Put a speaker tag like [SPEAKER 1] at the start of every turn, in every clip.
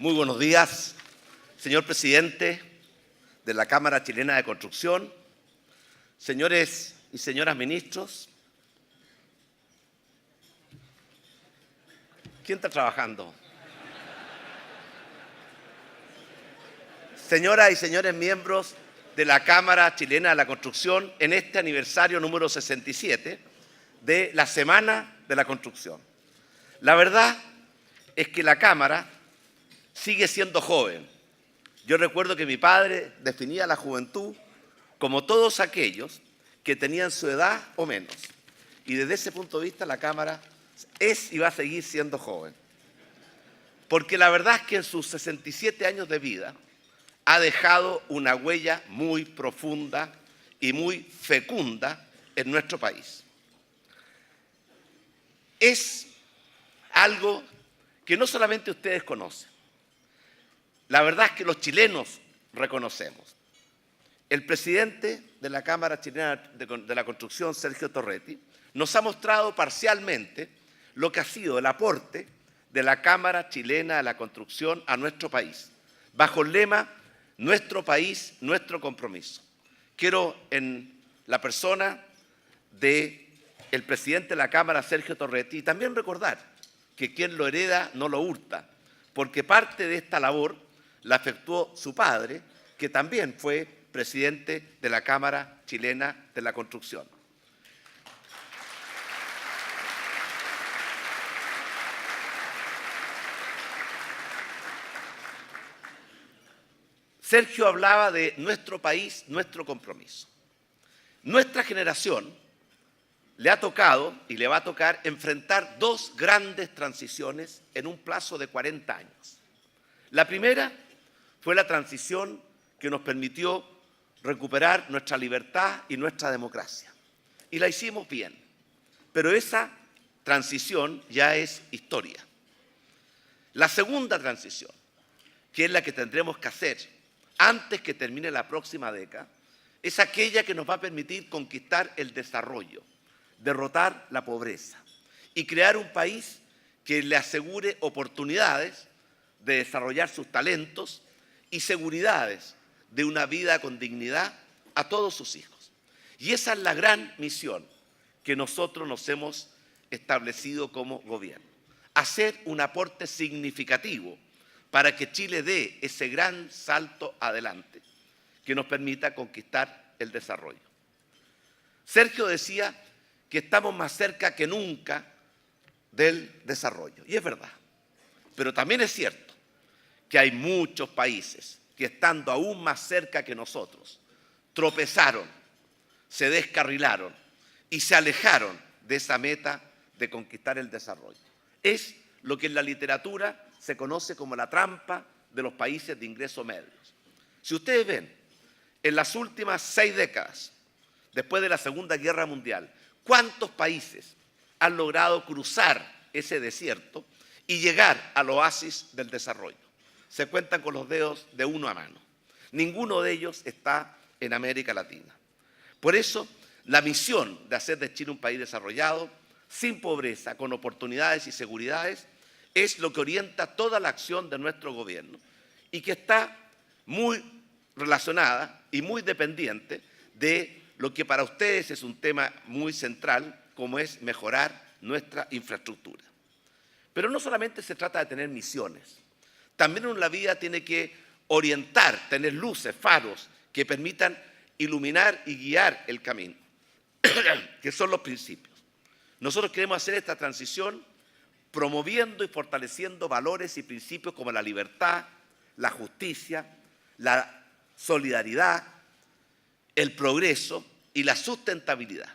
[SPEAKER 1] Muy buenos días, señor presidente de la Cámara Chilena de Construcción, señores y señoras ministros. ¿Quién está trabajando? Señoras y señores miembros de la Cámara Chilena de la Construcción en este aniversario número 67 de la Semana de la Construcción. La verdad es que la Cámara sigue siendo joven. Yo recuerdo que mi padre definía la juventud como todos aquellos que tenían su edad o menos. Y desde ese punto de vista la Cámara es y va a seguir siendo joven. Porque la verdad es que en sus 67 años de vida ha dejado una huella muy profunda y muy fecunda en nuestro país. Es algo que no solamente ustedes conocen, la verdad es que los chilenos reconocemos. El presidente de la Cámara Chilena de la Construcción, Sergio Torretti, nos ha mostrado parcialmente lo que ha sido el aporte de la Cámara Chilena de la Construcción a nuestro país, bajo el lema Nuestro país, nuestro compromiso. Quiero, en la persona del presidente de la Cámara, Sergio Torretti, también recordar que quien lo hereda no lo hurta, porque parte de esta labor la efectuó su padre, que también fue presidente de la Cámara Chilena de la Construcción. Sergio hablaba de nuestro país, nuestro compromiso. Nuestra generación le ha tocado y le va a tocar enfrentar dos grandes transiciones en un plazo de 40 años. La primera fue la transición que nos permitió recuperar nuestra libertad y nuestra democracia. Y la hicimos bien, pero esa transición ya es historia. La segunda transición, que es la que tendremos que hacer antes que termine la próxima década, es aquella que nos va a permitir conquistar el desarrollo, derrotar la pobreza y crear un país que le asegure oportunidades de desarrollar sus talentos y seguridades de una vida con dignidad a todos sus hijos. Y esa es la gran misión que nosotros nos hemos establecido como gobierno. Hacer un aporte significativo para que Chile dé ese gran salto adelante que nos permita conquistar el desarrollo. Sergio decía que estamos más cerca que nunca del desarrollo, y es verdad. Pero también es cierto que hay muchos países que, estando aún más cerca que nosotros, tropezaron, se descarrilaron y se alejaron de esa meta de conquistar el desarrollo. Es lo que en la literatura se conoce como la trampa de los países de ingresos medios. Si ustedes ven, en las últimas 6 décadas, después de la Segunda Guerra Mundial, ¿cuántos países han logrado cruzar ese desierto y llegar al oasis del desarrollo? Se cuentan con los dedos de uno a mano. Ninguno de ellos está en América Latina. Por eso, la misión de hacer de Chile un país desarrollado, sin pobreza, con oportunidades y seguridades, es lo que orienta toda la acción de nuestro gobierno y que está muy relacionada y muy dependiente de lo que para ustedes es un tema muy central, como es mejorar nuestra infraestructura. Pero no solamente se trata de tener misiones, también en la vida tiene que orientar, tener luces, faros que permitan iluminar y guiar el camino, que son los principios. Nosotros queremos hacer esta transición promoviendo y fortaleciendo valores y principios como la libertad, la justicia, la solidaridad, el progreso y la sustentabilidad.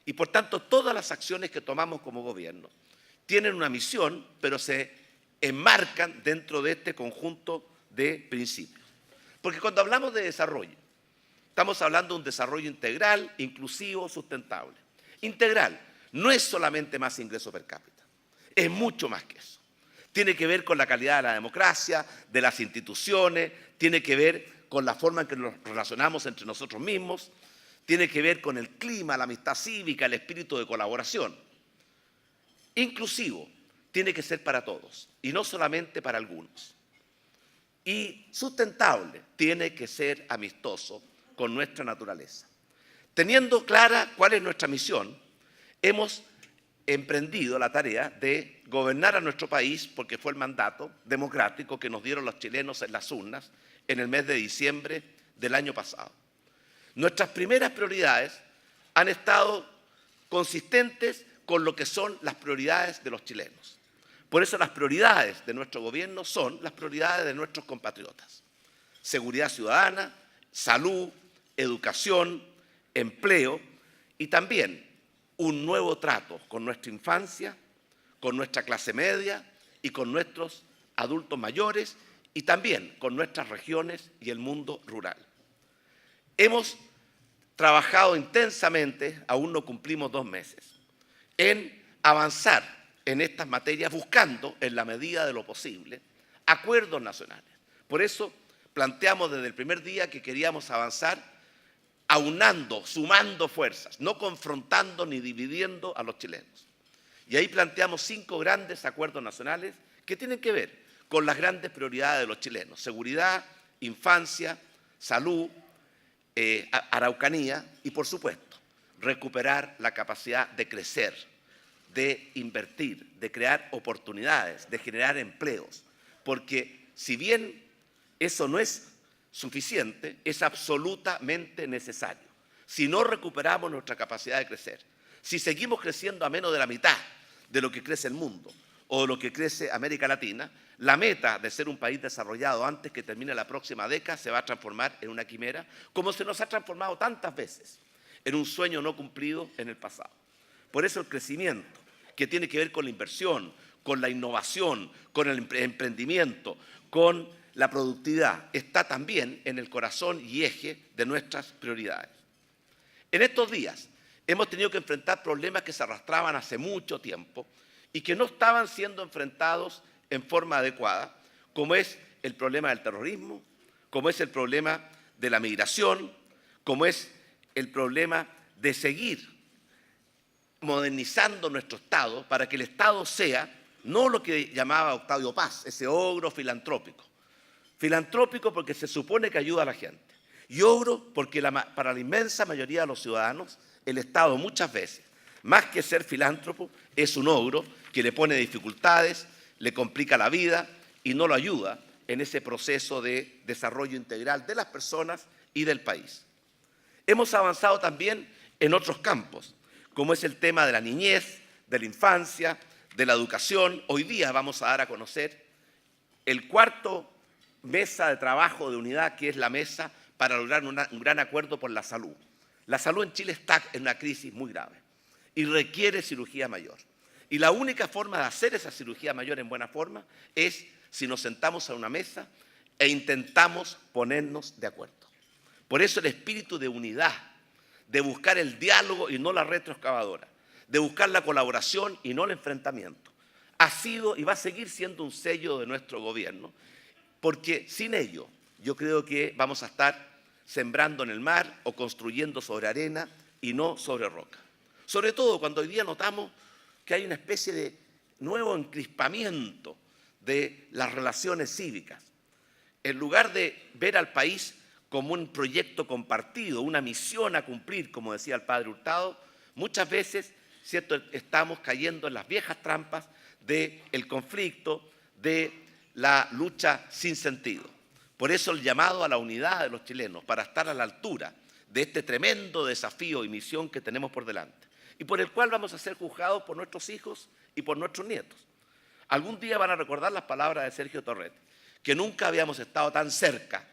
[SPEAKER 1] Y por tanto, todas las acciones que tomamos como gobierno tienen una misión, pero se enmarcan dentro de este conjunto de principios. Porque cuando hablamos de desarrollo, estamos hablando de un desarrollo integral, inclusivo, sustentable. Integral no es solamente más ingreso per cápita. Es mucho más que eso. Tiene que ver con la calidad de la democracia, de las instituciones, tiene que ver con la forma en que nos relacionamos entre nosotros mismos, tiene que ver con el clima, la amistad cívica, el espíritu de colaboración. Inclusivo, tiene que ser para todos y no solamente para algunos. y sustentable, tiene que ser amistoso con nuestra naturaleza. Teniendo clara cuál es nuestra misión, hemos emprendido la tarea de gobernar a nuestro país, porque fue el mandato democrático que nos dieron los chilenos en las urnas en el mes de diciembre del año pasado. Nuestras primeras prioridades han estado consistentes con lo que son las prioridades de los chilenos. Por eso las prioridades de nuestro gobierno son las prioridades de nuestros compatriotas. Seguridad ciudadana, salud, educación, empleo y también un nuevo trato con nuestra infancia, con nuestra clase media y con nuestros adultos mayores y también con nuestras regiones y el mundo rural. Hemos trabajado intensamente, aún no cumplimos 2 meses, en avanzar en estas materias buscando, en la medida de lo posible, acuerdos nacionales. Por eso planteamos desde el primer día que queríamos avanzar aunando, sumando fuerzas, no confrontando ni dividiendo a los chilenos. Y ahí planteamos 5 grandes acuerdos nacionales que tienen que ver con las grandes prioridades de los chilenos: seguridad, infancia, salud, Araucanía y, por supuesto, recuperar la capacidad de crecer, de invertir, de crear oportunidades, de generar empleos. Porque si bien eso no es suficiente, es absolutamente necesario. Si no recuperamos nuestra capacidad de crecer, si seguimos creciendo a menos de la mitad de lo que crece el mundo o de lo que crece América Latina, la meta de ser un país desarrollado antes que termine la próxima década se va a transformar en una quimera, como se nos ha transformado tantas veces en un sueño no cumplido en el pasado. Por eso el crecimiento, que tiene que ver con la inversión, con la innovación, con el emprendimiento, con la productividad, está también en el corazón y eje de nuestras prioridades. En estos días hemos tenido que enfrentar problemas que se arrastraban hace mucho tiempo y que no estaban siendo enfrentados en forma adecuada, como es el problema del terrorismo, como es el problema de la migración, como es el problema de seguir modernizando nuestro Estado para que el Estado sea no lo que llamaba Octavio Paz, ese ogro filantrópico. Filantrópico porque se supone que ayuda a la gente. Y ogro porque para la inmensa mayoría de los ciudadanos, el Estado muchas veces, más que ser filántropo, es un ogro que le pone dificultades, le complica la vida y no lo ayuda en ese proceso de desarrollo integral de las personas y del país. Hemos avanzado también en otros campos, como es el tema de la niñez, de la infancia, de la educación. Hoy día vamos a dar a conocer el 4º mesa de trabajo de unidad, que es la mesa para lograr un gran acuerdo por la salud. La salud en Chile está en una crisis muy grave y requiere cirugía mayor. Y la única forma de hacer esa cirugía mayor en buena forma es si nos sentamos a una mesa e intentamos ponernos de acuerdo. Por eso el espíritu de unidad, de buscar el diálogo y no la retroexcavadora, de buscar la colaboración y no el enfrentamiento, ha sido y va a seguir siendo un sello de nuestro gobierno, porque sin ello yo creo que vamos a estar sembrando en el mar o construyendo sobre arena y no sobre roca. Sobre todo cuando hoy día notamos que hay una especie de nuevo encrispamiento de las relaciones cívicas. En lugar de ver al país como un proyecto compartido, una misión a cumplir, como decía el padre Hurtado, muchas veces, ¿cierto?, estamos cayendo en las viejas trampas del conflicto, de la lucha sin sentido. Por eso el llamado a la unidad de los chilenos, para estar a la altura de este tremendo desafío y misión que tenemos por delante, y por el cual vamos a ser juzgados por nuestros hijos y por nuestros nietos. Algún día van a recordar las palabras de Sergio Torrete, que nunca habíamos estado tan cerca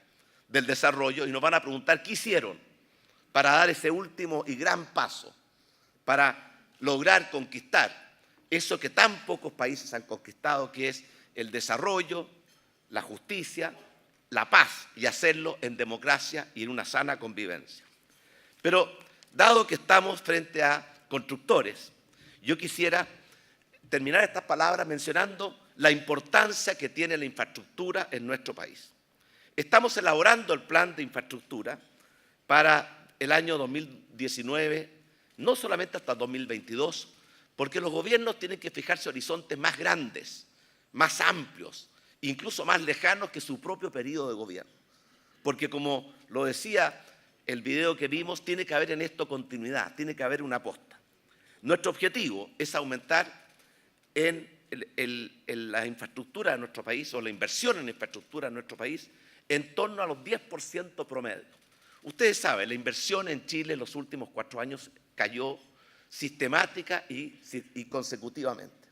[SPEAKER 1] del desarrollo, y nos van a preguntar qué hicieron para dar ese último y gran paso, para lograr conquistar eso que tan pocos países han conquistado, que es el desarrollo, la justicia, la paz, y hacerlo en democracia y en una sana convivencia. Pero dado que estamos frente a constructores, yo quisiera terminar estas palabras mencionando la importancia que tiene la infraestructura en nuestro país. Estamos elaborando el plan de infraestructura para el año 2019, no solamente hasta 2022, porque los gobiernos tienen que fijarse horizontes más grandes, más amplios, incluso más lejanos que su propio periodo de gobierno. Porque como lo decía el video que vimos, tiene que haber en esto continuidad, tiene que haber una aposta. Nuestro objetivo es aumentar en la infraestructura de nuestro país, o la inversión en infraestructura de nuestro país, en torno a los 10% promedio. Ustedes saben, la inversión en Chile en los últimos 4 años cayó sistemática y consecutivamente.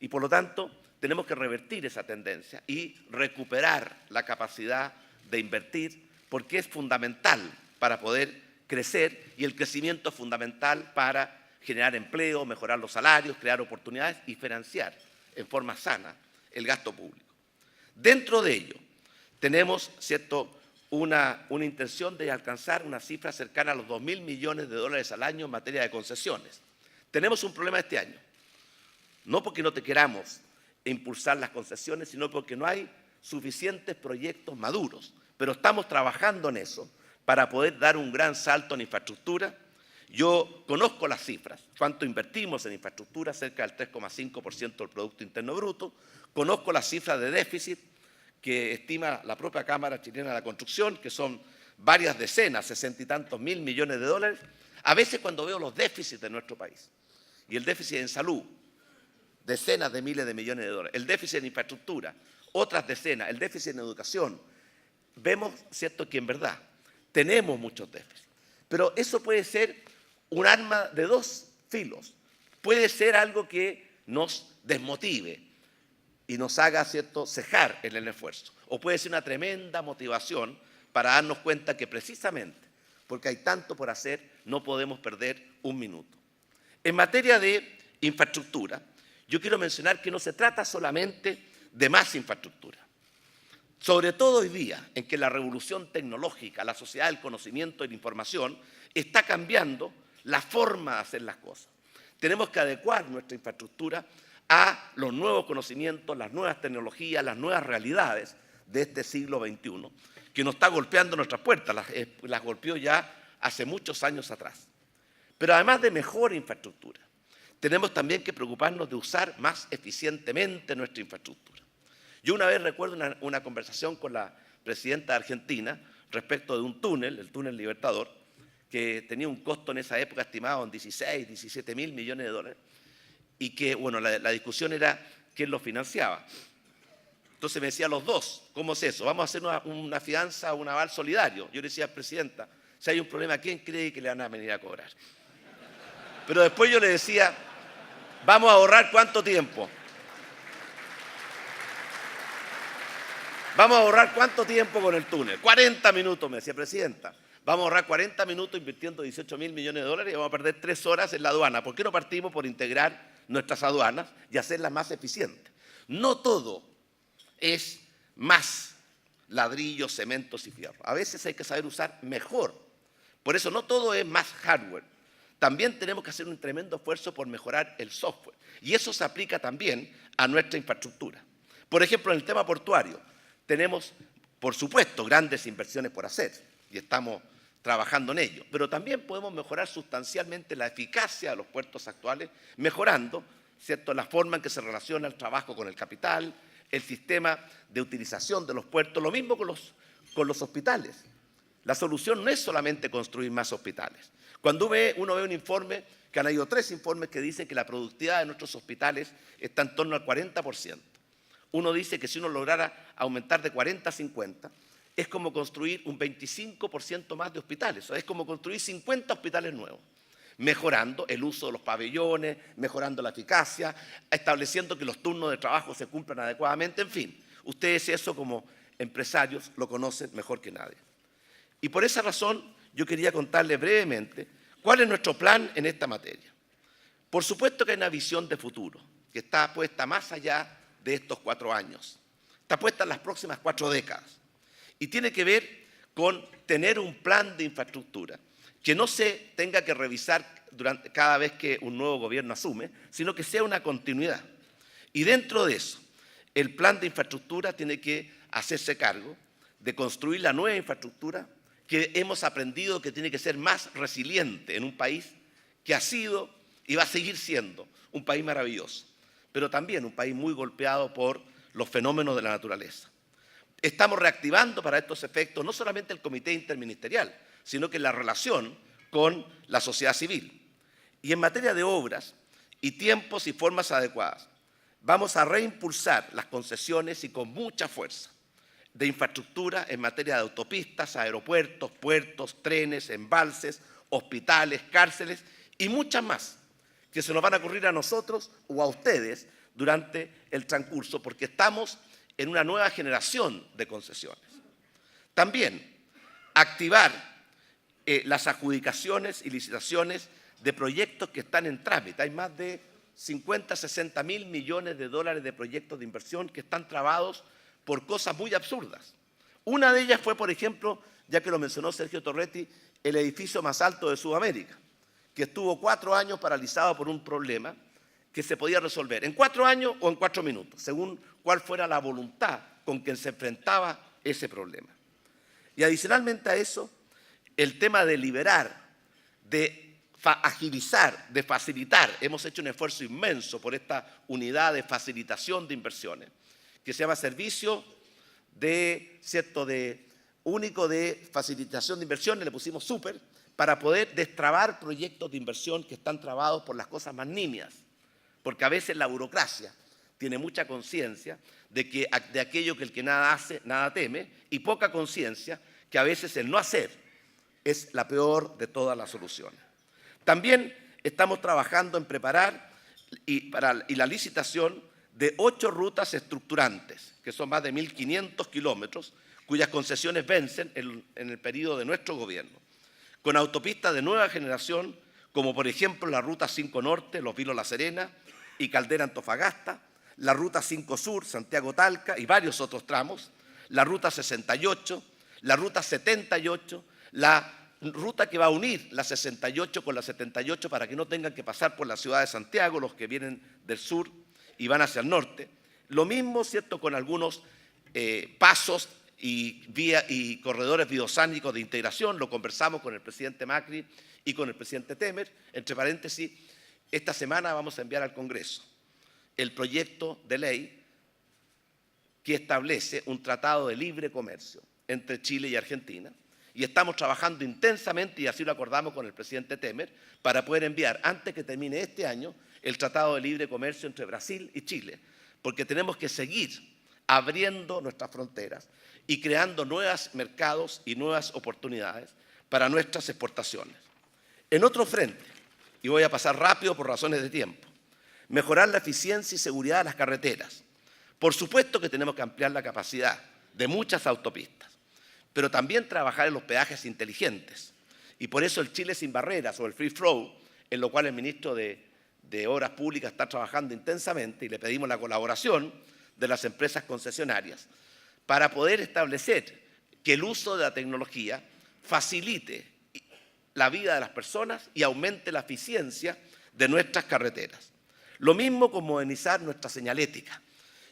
[SPEAKER 1] Y por lo tanto, tenemos que revertir esa tendencia y recuperar la capacidad de invertir, porque es fundamental para poder crecer, y el crecimiento es fundamental para generar empleo, mejorar los salarios, crear oportunidades y financiar en forma sana el gasto público. Dentro de ello, tenemos, ¿cierto?, una intención de alcanzar una cifra cercana a los 2.000 millones de dólares al año en materia de concesiones. Tenemos un problema este año, no porque no te queramos impulsar las concesiones, sino porque no hay suficientes proyectos maduros, pero estamos trabajando en eso para poder dar un gran salto en infraestructura. Yo conozco las cifras, cuánto invertimos en infraestructura, cerca del 3,5% del Producto Interno Bruto, conozco las cifras de déficit que estima la propia Cámara Chilena de la Construcción, que son varias decenas, 60 y tantos mil millones de dólares. A veces cuando veo los déficits de nuestro país, y el déficit en salud, decenas de miles de millones de dólares, el déficit en infraestructura, otras decenas, el déficit en educación, vemos, ¿cierto?, que en verdad tenemos muchos déficits. Pero eso puede ser un arma de dos filos. Puede ser algo que nos desmotive y nos haga, ¿cierto?, cejar en el esfuerzo. O puede ser una tremenda motivación para darnos cuenta que precisamente porque hay tanto por hacer, no podemos perder un minuto. En materia de infraestructura, yo quiero mencionar que no se trata solamente de más infraestructura. Sobre todo hoy día, en que la revolución tecnológica, la sociedad del conocimiento y la información, está cambiando la forma de hacer las cosas. Tenemos que adecuar nuestra infraestructura a los nuevos conocimientos, las nuevas tecnologías, las nuevas realidades de este siglo XXI, que nos está golpeando nuestras puertas, las golpeó ya hace muchos años atrás. Pero además de mejor infraestructura, tenemos también que preocuparnos de usar más eficientemente nuestra infraestructura. Yo una vez recuerdo una conversación con la presidenta de Argentina respecto de un túnel, el túnel Libertador, que tenía un costo en esa época estimado en 16, 17 mil millones de dólares, y que, bueno, la discusión era quién lo financiaba. Entonces me decía los dos, ¿cómo es eso? Vamos a hacer una fianza, un aval solidario. Yo le decía, presidenta, si hay un problema, ¿quién cree que le van a venir a cobrar? Pero después yo le decía, vamos a ahorrar ¿cuánto tiempo? Vamos a ahorrar ¿cuánto tiempo con el túnel? 40 minutos, me decía, presidenta. Vamos a ahorrar 40 minutos invirtiendo 18 mil millones de dólares y vamos a perder 3 horas en la aduana. ¿Por qué no partimos por integrar nuestras aduanas y hacerlas más eficientes? No todo es más ladrillos, cementos y fierro. A veces hay que saber usar mejor. Por eso no todo es más hardware. También tenemos que hacer un tremendo esfuerzo por mejorar el software. Y eso se aplica también a nuestra infraestructura. Por ejemplo, en el tema portuario, tenemos, por supuesto, grandes inversiones por hacer y estamos trabajando en ello. Pero también podemos mejorar sustancialmente la eficacia de los puertos actuales, mejorando, ¿cierto?, la forma en que se relaciona el trabajo con el capital, el sistema de utilización de los puertos, lo mismo con los hospitales. La solución no es solamente construir más hospitales. Cuando uno ve un informe, que han habido 3 informes que dicen que la productividad de nuestros hospitales está en torno al 40%. Uno dice que si uno lograra aumentar de 40 a 50, es como construir un 25% más de hospitales. O sea, es como construir 50 hospitales nuevos, mejorando el uso de los pabellones, mejorando la eficacia, estableciendo que los turnos de trabajo se cumplan adecuadamente, en fin. Ustedes eso como empresarios lo conocen mejor que nadie. Y por esa razón yo quería contarles brevemente cuál es nuestro plan en esta materia. Por supuesto que hay una visión de futuro que está puesta más allá de estos 4 años. Está puesta en las próximas 4 décadas. Y tiene que ver con tener un plan de infraestructura que no se tenga que revisar cada vez que un nuevo gobierno asume, sino que sea una continuidad. Y dentro de eso, el plan de infraestructura tiene que hacerse cargo de construir la nueva infraestructura que hemos aprendido que tiene que ser más resiliente en un país que ha sido y va a seguir siendo un país maravilloso, pero también un país muy golpeado por los fenómenos de la naturaleza. Estamos reactivando para estos efectos no solamente el Comité Interministerial, sino que la relación con la sociedad civil. Y en materia de obras y tiempos y formas adecuadas, vamos a reimpulsar las concesiones y con mucha fuerza de infraestructura en materia de autopistas, aeropuertos, puertos, trenes, embalses, hospitales, cárceles y muchas más que se nos van a ocurrir a nosotros o a ustedes durante el transcurso, porque estamos en una nueva generación de concesiones. También activar las adjudicaciones y licitaciones de proyectos que están en trámite. Hay más de 50, 60 mil millones de dólares de proyectos de inversión que están trabados por cosas muy absurdas. Una de ellas fue, por ejemplo, ya que lo mencionó Sergio Torretti, el edificio más alto de Sudamérica, que estuvo 4 años paralizado por un problema que se podía resolver en 4 años o en 4 minutos, según cuál fuera la voluntad con que se enfrentaba ese problema. Y adicionalmente a eso, el tema de liberar, de agilizar, de facilitar. Hemos hecho un esfuerzo inmenso por esta unidad de facilitación de inversiones, que se llama Servicio Único de Facilitación de Inversiones, le pusimos súper, para poder destrabar proyectos de inversión que están trabados por las cosas más nimias, porque a veces la burocracia tiene mucha conciencia de aquello que el que nada hace, nada teme, y poca conciencia que a veces el no hacer es la peor de todas las soluciones. También estamos trabajando en preparar y la licitación de 8 rutas estructurantes, que son más de 1.500 kilómetros, cuyas concesiones vencen en el periodo de nuestro gobierno, con autopistas de nueva generación, como por ejemplo la Ruta 5 Norte, Los Vilos-La Serena y Caldera-Antofagasta, la Ruta 5 Sur, Santiago-Talca y varios otros tramos, la Ruta 68, la Ruta 78, la ruta que va a unir la 68 con la 78 para que no tengan que pasar por la ciudad de Santiago los que vienen del sur y van hacia el norte. Lo mismo, ¿cierto?, con algunos pasos y corredores biosánicos de integración. Lo conversamos con el presidente Macri y con el presidente Temer. Entre paréntesis, esta semana vamos a enviar al Congreso el proyecto de ley que establece un tratado de libre comercio entre Chile y Argentina. Y estamos trabajando intensamente, y así lo acordamos con el presidente Temer, para poder enviar, antes que termine este año, el Tratado de Libre Comercio entre Brasil y Chile, porque tenemos que seguir abriendo nuestras fronteras y creando nuevos mercados y nuevas oportunidades para nuestras exportaciones. En otro frente, y voy a pasar rápido por razones de tiempo, mejorar la eficiencia y seguridad de las carreteras. Por supuesto que tenemos que ampliar la capacidad de muchas autopistas, pero también trabajar en los peajes inteligentes. Y por eso el Chile sin barreras o el Free Flow, en lo cual el ministro de Obras Públicas está trabajando intensamente, y le pedimos la colaboración de las empresas concesionarias para poder establecer que el uso de la tecnología facilite la vida de las personas y aumente la eficiencia de nuestras carreteras. Lo mismo con modernizar nuestra señalética,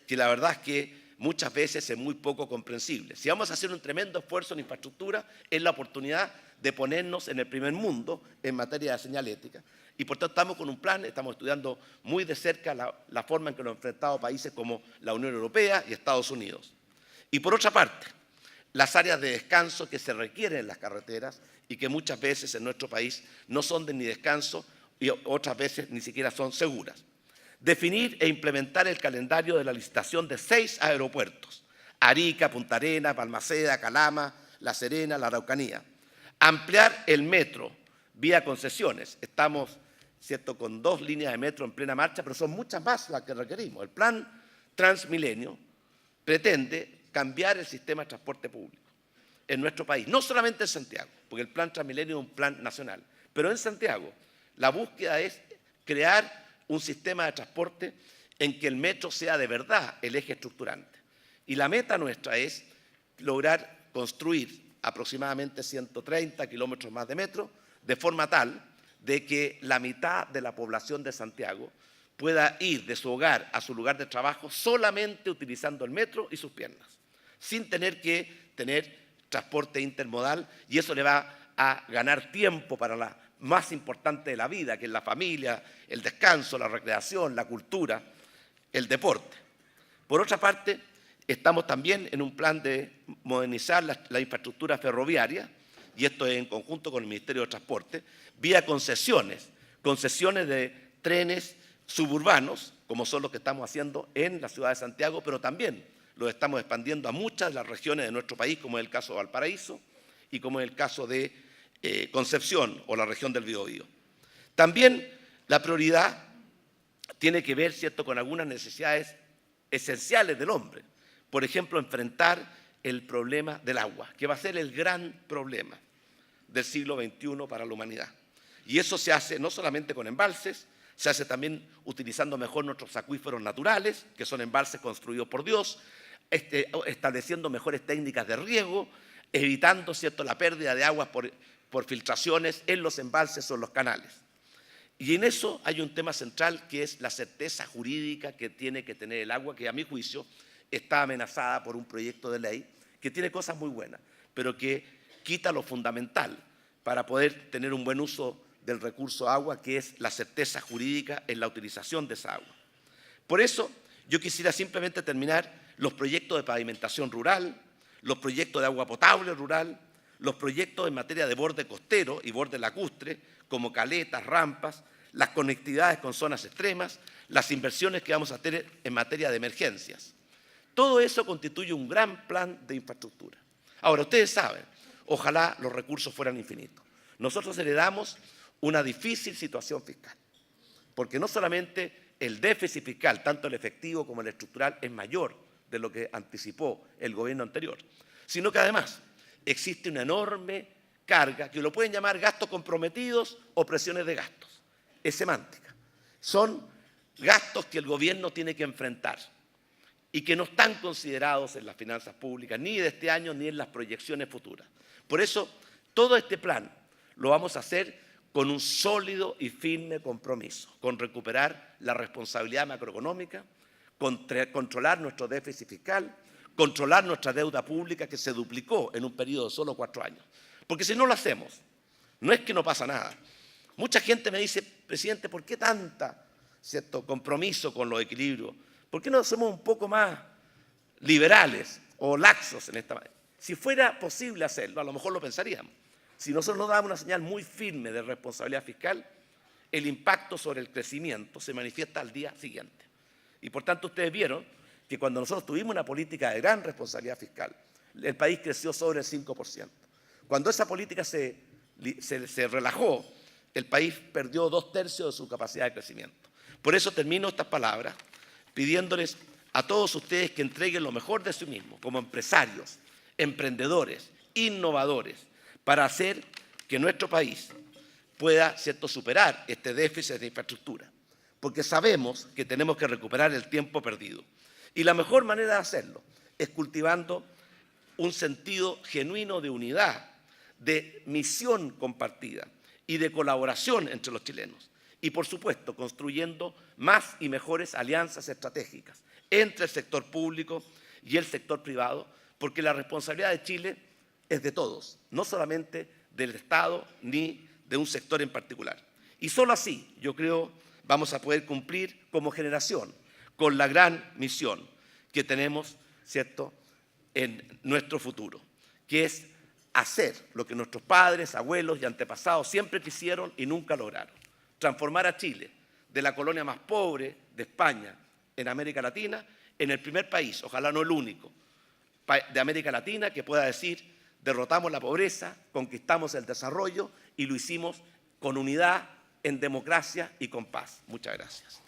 [SPEAKER 1] que la verdad es que muchas veces es muy poco comprensible. Si vamos a hacer un tremendo esfuerzo en infraestructura, es la oportunidad de ponernos en el primer mundo en materia de señalética. Y por tanto estamos con un plan, estamos estudiando muy de cerca la forma en que lo han enfrentado países como la Unión Europea y Estados Unidos. Y por otra parte, las áreas de descanso que se requieren en las carreteras y que muchas veces en nuestro país no son de ni descanso y otras veces ni siquiera son seguras. Definir e implementar el calendario de la licitación de 6 aeropuertos: Arica, Punta Arenas, Balmaceda, Calama, La Serena, La Araucanía. Ampliar el metro vía concesiones. Estamos, ¿cierto?, con 2 líneas de metro en plena marcha, pero son muchas más las que requerimos. El plan Transmilenio pretende cambiar el sistema de transporte público en nuestro país, no solamente en Santiago, porque el plan Transmilenio es un plan nacional, pero en Santiago la búsqueda es crear un sistema de transporte en que el metro sea de verdad el eje estructurante. Y la meta nuestra es lograr construir aproximadamente 130 kilómetros más de metro, de forma tal de que la mitad de la población de Santiago pueda ir de su hogar a su lugar de trabajo solamente utilizando el metro y sus piernas, sin tener que tener transporte intermodal, y eso le va a ganar tiempo para la más importante de la vida, que es la familia, el descanso, la recreación, la cultura, el deporte. Por otra parte, estamos también en un plan de modernizar la infraestructura ferroviaria, y esto es en conjunto con el Ministerio de Transporte, vía concesiones de trenes suburbanos, como son los que estamos haciendo en la ciudad de Santiago, pero también los estamos expandiendo a muchas de las regiones de nuestro país, como es el caso de Valparaíso y como es el caso de Concepción o la región del Biobío. También la prioridad tiene que ver, ¿cierto?, con algunas necesidades esenciales del hombre. Por ejemplo, enfrentar el problema del agua, que va a ser el gran problema del siglo XXI para la humanidad. Y eso se hace no solamente con embalses, se hace también utilizando mejor nuestros acuíferos naturales, que son embalses construidos por Dios, estableciendo mejores técnicas de riego, evitando, ¿cierto?, la pérdida de aguas por filtraciones en los embalses o en los canales. Y en eso hay un tema central que es la certeza jurídica que tiene que tener el agua, que a mi juicio está amenazada por un proyecto de ley que tiene cosas muy buenas, pero que quita lo fundamental para poder tener un buen uso del recurso agua, que es la certeza jurídica en la utilización de esa agua. Por eso yo quisiera simplemente terminar los proyectos de pavimentación rural, los proyectos de agua potable rural, los proyectos en materia de borde costero y borde lacustre, como caletas, rampas, las conectividades con zonas extremas, las inversiones que vamos a tener en materia de emergencias. Todo eso constituye un gran plan de infraestructura. Ahora, ustedes saben, ojalá los recursos fueran infinitos. Nosotros heredamos una difícil situación fiscal, porque no solamente el déficit fiscal, tanto el efectivo como el estructural, es mayor de lo que anticipó el gobierno anterior, sino que además existe una enorme carga, que lo pueden llamar gastos comprometidos o presiones de gastos. Es semántica. Son gastos que el gobierno tiene que enfrentar y que no están considerados en las finanzas públicas, ni de este año, ni en las proyecciones futuras. Por eso, todo este plan lo vamos a hacer con un sólido y firme compromiso, con recuperar la responsabilidad macroeconómica, controlar nuestro déficit fiscal, controlar nuestra deuda pública, que se duplicó en un periodo de solo 4 años. Porque si no lo hacemos, no es que no pasa nada. Mucha gente me dice, presidente, ¿por qué cierto compromiso con los equilibrios? ¿Por qué no somos un poco más liberales o laxos en esta manera? Si fuera posible hacerlo, a lo mejor lo pensaríamos. Si nosotros nos damos una señal muy firme de responsabilidad fiscal, el impacto sobre el crecimiento se manifiesta al día siguiente. Y por tanto ustedes vieron que cuando nosotros tuvimos una política de gran responsabilidad fiscal, el país creció sobre el 5%. Cuando esa política se relajó, el país perdió 2/3 de su capacidad de crecimiento. Por eso termino estas palabras pidiéndoles a todos ustedes que entreguen lo mejor de sí mismos, como empresarios, emprendedores, innovadores, para hacer que nuestro país pueda, ¿cierto?, superar este déficit de infraestructura, porque sabemos que tenemos que recuperar el tiempo perdido. Y la mejor manera de hacerlo es cultivando un sentido genuino de unidad, de misión compartida y de colaboración entre los chilenos. Y, por supuesto, construyendo más y mejores alianzas estratégicas entre el sector público y el sector privado, porque la responsabilidad de Chile es de todos, no solamente del Estado ni de un sector en particular. Y solo así, yo creo, vamos a poder cumplir como generación con la gran misión que tenemos, ¿cierto?, en nuestro futuro, que es hacer lo que nuestros padres, abuelos y antepasados siempre quisieron y nunca lograron: transformar a Chile de la colonia más pobre de España en América Latina en el primer país, ojalá no el único, de América Latina que pueda decir: derrotamos la pobreza, conquistamos el desarrollo y lo hicimos con unidad, en democracia y con paz. Muchas gracias.